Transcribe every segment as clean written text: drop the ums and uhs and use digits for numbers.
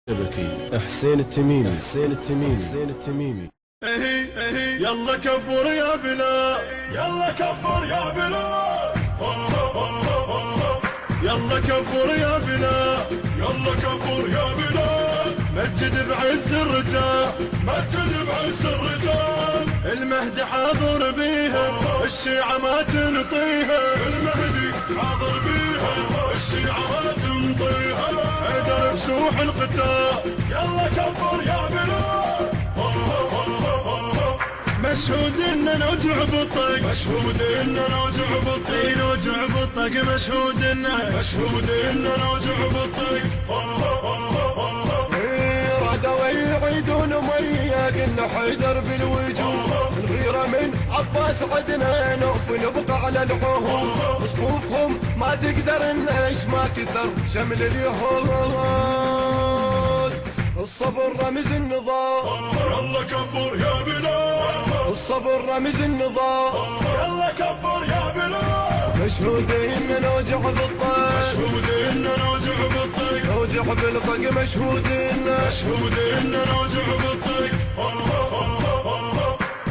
شبكي حسين التميمي يلا كبر يا بلال، يلا كبر يا بلال، يلا كبر يا بلال، يلا كبر يا بلال، مجد بعز الرجال، مجد بعز الرجال، المهدي حاضر بيها، الشيعة ما تنطيها، المهدي حاضر بيها، الشيعة ما تنطيها، حيدر بسوح القتال، يلا كبر يا بلال، مشهود ان نوجع بالطق، مشهود ان نوجع بالطق، نوجع بالطق، مشهود ان نوجع بالطق، رادوا يعيدون مية قلنا حيدر بالوجوه، الغيرة من عباس عدنا نوفل بقى على العهود، صفوفهم ما تقدر الناش ما كثر شمل اليهود، الصبر رمز النضال، يلا كبر يا بلال، الصبر رمز النضال، يلا كبر يا بلال، مشهود ان نوجع بالطق، مشهود ان نوجع بالطق، نوجع بالطق، مشهود ان نوجع بالطق،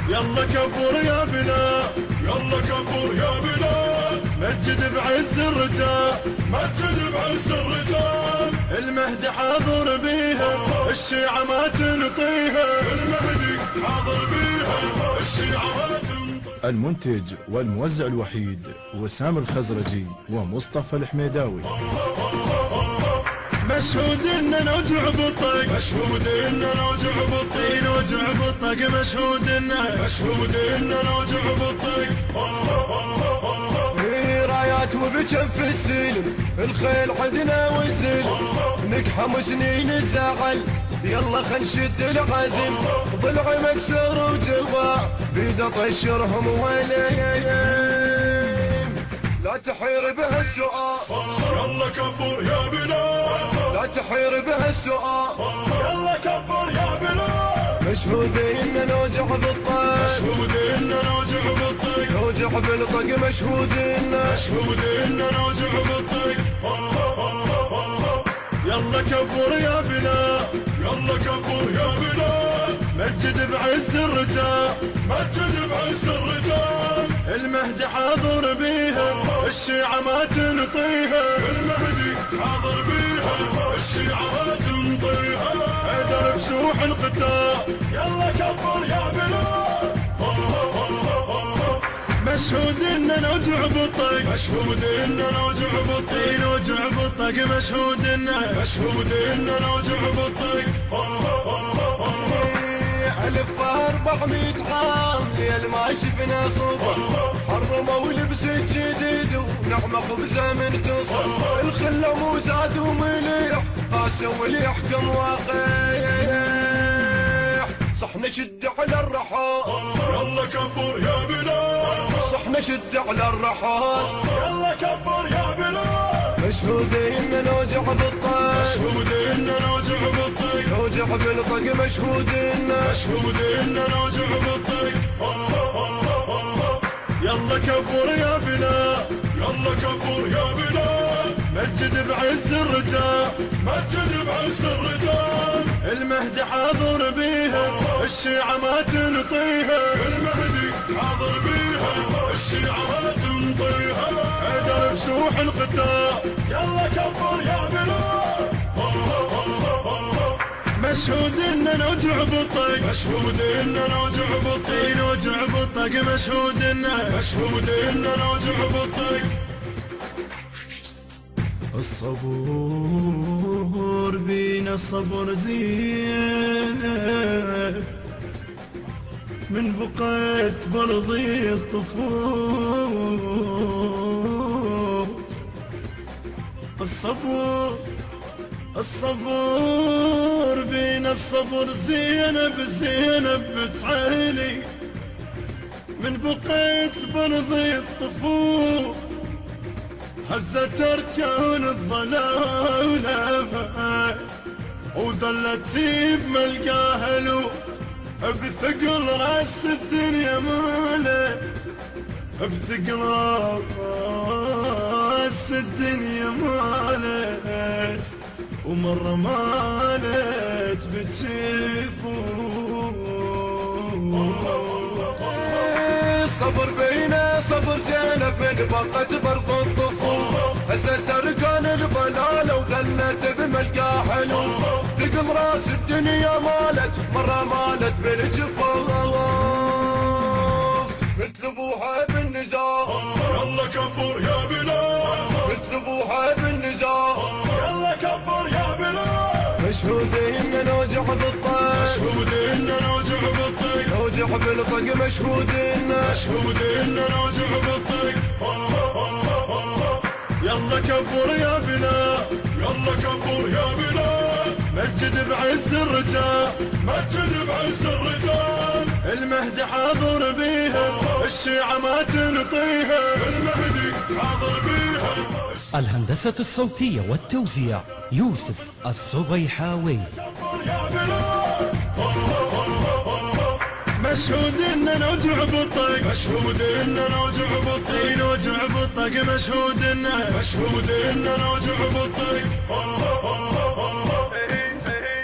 يلا كبر يا بلال، يلا كبر يا بلال، مجد بعز الرجال، مجد بعز الرجال، المهدي حاضر بيها، الشيعة ما تنطيها، المهدي حاضر بيها، الشيعة ما تنطيها. المنتج والموزع الوحيد وسام الخزرجي ومصطفى الحميداوي. مشهود ان نوجع بالطق، مشهود ان نوجع بالطق، نوجع بالطق، مشهود ان نوجع بالطق، رايات وبجف السلم الخيل عدنا والزلم، نقحم سنين الزعل يلا خل نشد العزم، ضلعي مكسر وجبا بيد طشرهم وليم، لا تحير به السؤال، يلا كبر يا بلال، لا تحير به السؤال، يلا كبر يا بلال، مشهود ان نوجع بالطق، مشهود ان نوجع بالطق، نوجع بالطق، مشهود ان نوجع بالطق، يلا كبر يا بلال، يلا كبر يا بلال، مجد بعز الرجال، مجد بعز الرجال، المهدي حاضر بيها، الشيعة ما تنطيها، المهدي حاضر بيها، الشيعة ما تنطيها، حيدر بسوح القتال، يلا كبر يا بلال، مشهود ان نوجع بالطق، مشهود ان نوجع بالطق، نوجع بالطق، مشهود ان نوجع بالطق، ألف 400 عام ليل ما شفنا صبح، حرموا لبس الجديد ونعمة خبزة من تصل، الخلة مو زاد ومليح قاسوا اللي يحكم واقيح، صح نشد على الرحال، يلا كبر يا بلال، صح نشد على الرحال، يلا كبر يا بلال، مشهود ان نوجع بالطق، مشهود ان نوجع بالطق، نوجع بالطق، مشهود ان نوجع بالطق، يلا كبر يا بلال، يلا كبر يا بلال، مجد بعز الرجال، مجد بعز الرجال، المهدي حاضر بيها، الشيعة ما تنطيها، المهدي حاضر بيها، الشيعة ما تنطيها، حيدر بسوح القتال، يلا كبر يا بلال، مشهود ان نوجع بالطق، مشهود ان نوجع بالطق، نوجع بالطق، مشهود ان نوجع بالطق، الصبور بينا الصبر زينة من بقيت برضي الطفول، الصبور بينا الصبر زينب بتعالي من بقيت برضي الطفول، هزت اركان الظلام وظلت بملقاها له بثقل راس الدنيا مالت، بثقل راس الدنيا مالت، ومرة مالت بتشوفه. الصبر بينا صبر زينب من بقت برض الطفول، هزت اركان الضلالة وظلت بملقى حلو، ثقل راس الدنيا مالت مرة مالت بالجفاف، مثل ابوها بالنزاع يلا كبر يا بلال، مثل ابوها بالنزاع يلا كبر يا بلال. مشهودين نوجع بالطيب، مشهودين نوجع بالطيب، نوجع بالطق مشهودين، مشهودين نوجع بالطيب. يلا كبر يا بلال، يلا كبر يا بلال، مجد بعز الرجال، مجد بعز الرجال. المهدي حاضر بيها، الشيعة ما تنطيها. المهدي حاضر بيها. الهندسة الصوتية والتوزيع يوسف الصبيحاوي. كبر يا بلال. مشهود ان نوجع بالطق، مشهود ان نوجع بالطيب، نوجع بالطق مشهود ان مشهود ان نوجع بالطيب.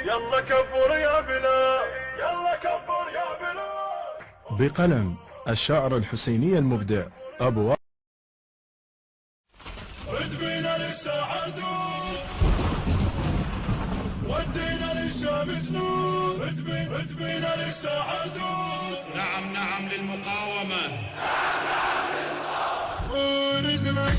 يلا كبر يا بلال. يلا كبر يا بلال. بقلم الشاعر الحسيني المبدع أبو رد بينا للساحة دود، ودينا للشام جنود. رد بينا للساحة دود. نعم نعم للمقاومة.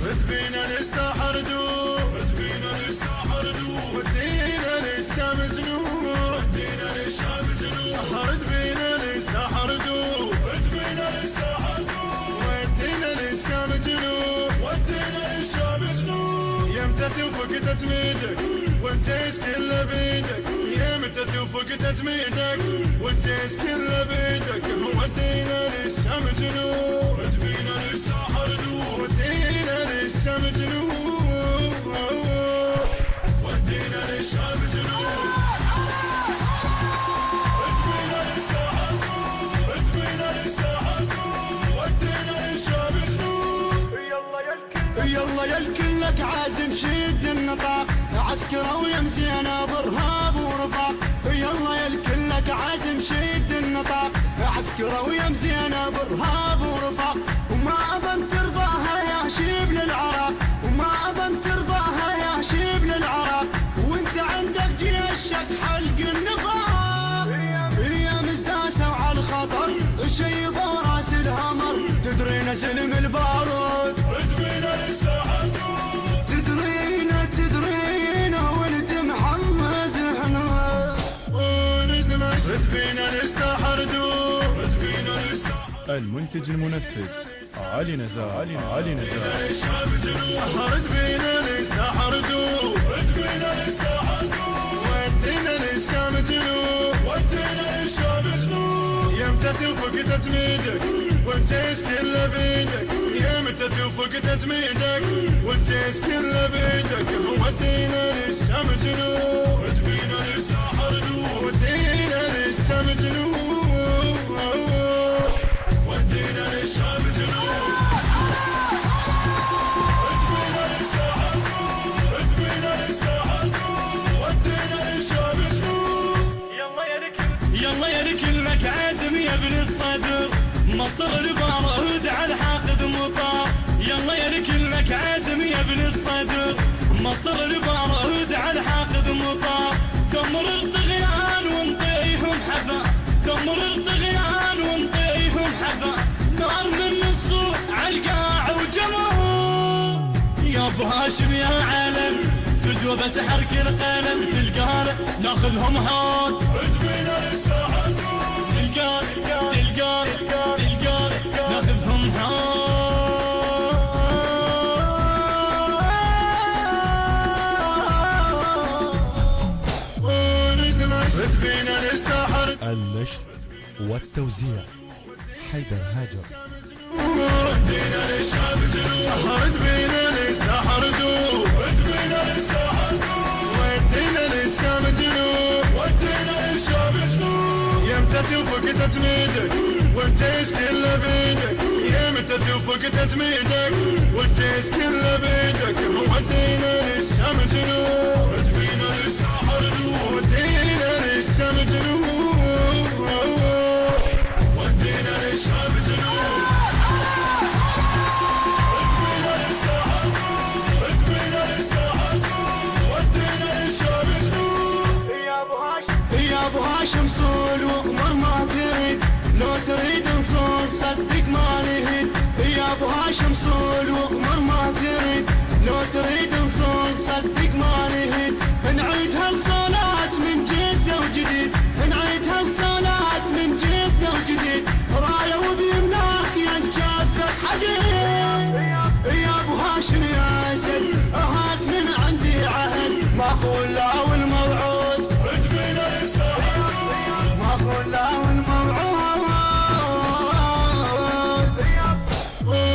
رد بينا للساحر دود، رد بينا للساحة دود، ودينا للشام جنود. ودينا للشام جنود. رد بينا للساحر دود، رد بينا للساحة دود، ودينا للشام جنود. ودينا للشام جنود. يمتى توفق تجميدك والجيش كله بيدك، يمتى توفق تجميدك والجيش كله بيدك. ودينا للشام جنود، رد بينا للساحة دود، ودينا للشام جنود. ودينا للشام جنود. رد بينا للساحة دود، رد بينا للساحة دود، ودينا للشام جنود. يلا يا الكل لك عازم شد النطاق، عسكرة ويمزينا برهاب ورفاق. يلا يا الكل لك عازم شد النطاق، عسكرة ويمزينا برهاب ورفاق. وما أظن ترضاها يا شيب للعراق، وما أظن ترضاها يا شيب للعراق. وانت عندك جيشك حلق النفاق، يا مزداسة وعلى الخطر شيبوا راس الهمر. تدري نسلم البارود، رد بينا للساحة دود، تدرينا ولد محمد احنا. رد بينا للساحر دود، رد بينا للساحة. المنتج المنفذ علي نزار للشام جنود. رد بينا للساحر دود، رد بينا للساحة دود، ودينا للشام جنود. ودينا للشام جنود. يمتى توفق تجميدك والجيش كله بيدك، يمتى توفق تجميدك والجيش كله بيدك. ودينا للشام جنود، رد بينا للساحة دود، ودينا للشام جنود. ودينا للشام جنود. رد بينا للساحة دود، رد بينا للساحة دود، ودينا للشام جنود. يلا يا لك عازم يا ابن الصدر، مطر بارود على الحاقد مطار. يلا يا لك عازم يا ابن الصدر، مطر بارود على الحاقد مطار. كمر الطغيان ونطيهم حذا، كمر الطغيان ونطيهم حذا. نار من الصوت عالقاع وجمهور. يا ابو هاشم يا علم فدوة بسحر كل قلم. تلقانا ناخذهم هون، رد بينا للساحة دود، تلقانا ناخذهم هون. رد بينا للساحر النشر والتوزيع حيدر هاجر. ودينا للشام جنود. رد بينا للساحر دود، رد بينا للساحة دود، ودينا للشام جنود. ودينا للشام جنود. يمتى توفق تجميدك والجيش كله بيدك، يمتى توفق تتميدك والجيش كله بيدك ودينا للشام جنوب ودينا للساحر جنوب ودينا للشام جنوب ودينا للشام جنوب ودينا للساحر جنوب ودينا للساحر جنوب ودينا للشام جنوب يا ابو هاشم صول وامر ما تريد لو تريد نصول صدق ما نهد يا ابو هاشم صول